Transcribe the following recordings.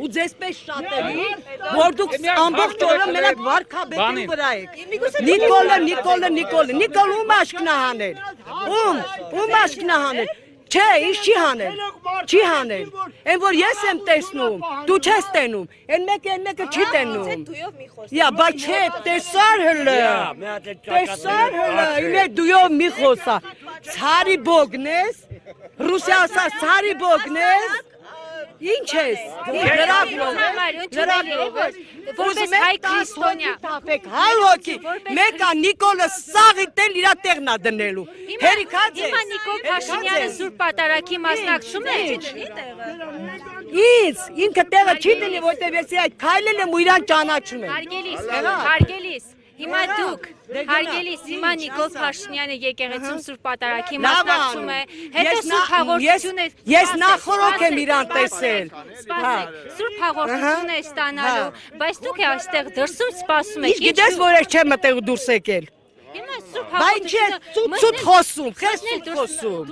ու ձեզ պես շատերի, որ դուք ամբողջ օրը մենակ վարքաբեկի վրա եք։ Նիկոլը ում աշկնահան էր։ Ում աշկնահան էր։ Չէ, ինչ չի հանել։ Չի հանել։ Այն որ ես եմ տեսնում, դու չես տենում։ Այն մեկը չի տենում։ Յա, բայց չէ, տեսար հլը։ Տեսար հլը, իմե դույով մի խոսա։ Ցարի բոգնես, Ռուսիա ասած ցարի բոգնես։ Ինչ ես։ Լրագրող։ Որպես հայ քրիստոնյա։ Հայ հոգի։ Մեկը Նիկոլը սաղի տել իր տեղնա դնելու։ Հերիքած է։ Հիմա Նիկոլ Փաշինյանը Սուրբ Պատարագի մասնակցում է։ Ինքը տեղը չի դնի, որտեղ ես այդ քայլել եմ ու իրան ճանաչում եմ։ Հարգելիս, հիմա դուք, հարգելիս, հիմա Նիկոլ Փաշինյանը եկեղեցում Սուրբ Պատարագի մասնակցում է, հետո Սուրբ հաղորդություն է։ Ես նախորոք եմ իրան տեսել։ Սպասեք, Սուրբ հաղորդություն է ստանալու, բայց դուք այստեղ դրսում սպասում եք։ Ինչ գիտես, որ ես չեմ մտեղ դուրս եկել։ Հիմա Սուրբ Բայց չէ, ծուտ խոսում, խես ծուտ խոսում։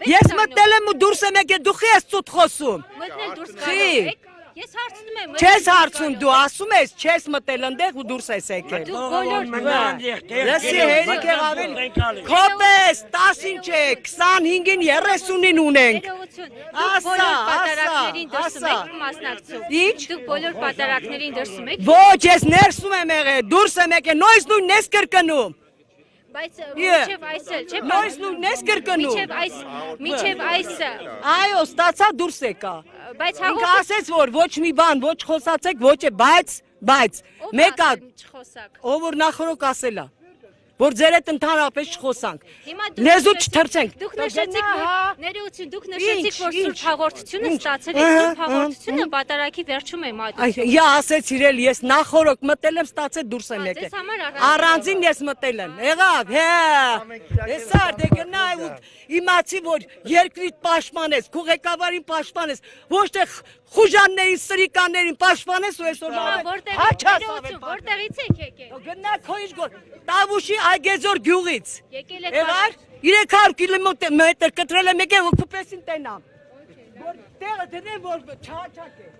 Ես մտնել եմ ու դուրս եմ եկել, դու խես ծուտ խոսում։ Մտնել դուրս գալով եք։ Ես հարցնում եմ։ Չես հարցում, դու ասում ես, չես մտել ընդեղ ու դուրս ես եկել։ Դուք բոլոր Լսի հերիք եղավել։ Քոպես 10 ինչ է, 25-ին 30-ին ունենք։ Դուք բոլոր պատարագներին դրսում եք։ Ոչ, ես ներսում եմ եղել, դուրս եմ եկել, նույնս նույն ես կրկնում։ Բայց մինչև այս էլ չէ։ Նույնս նույն ես կրկնում։ Մինչև այս։ Այո, ստացա դուրս եկա։ Բայց ինքը ասեց, որ ոչ մի բան, ոչ խոսացեք, ոչ է, բայց մեկը ով որ նախորոք ասել է, որ ձեր հետ ընդհանրապես չխոսանք։ Լեզու չթռցենք։ Դուք նշեցիք, ներողություն, դուք նշեցիք, որ Սուրբ հաղորդությունը ստացել եք, Սուրբ հաղորդությունը պատարագի վերջում է մատուցում։ Յա, ասեց իրել, ես նախորոք մտել եմ, ստացել դուրս եմ եկել։ Առանձին ես մտել եմ։ Եղավ, հե։ Հեսար դե գնա ու իմացի, որ երկրիդ պաշտպանես, քո ղեկավարին պաշտպանես, ոչ թե խուժաններին, սրիկաններին պաշտպանես ու այսօր որտեղից եք եկել։ Գնա քո ինչ գոր, Տավուշի Այգեզոր գյուղից։ Եկել եք։ Եղար 300 կիլոմետր կտրել եմ եկել ու քուպեսին տենամ։ Որ տեղը դնեմ, որ չհաչակ է։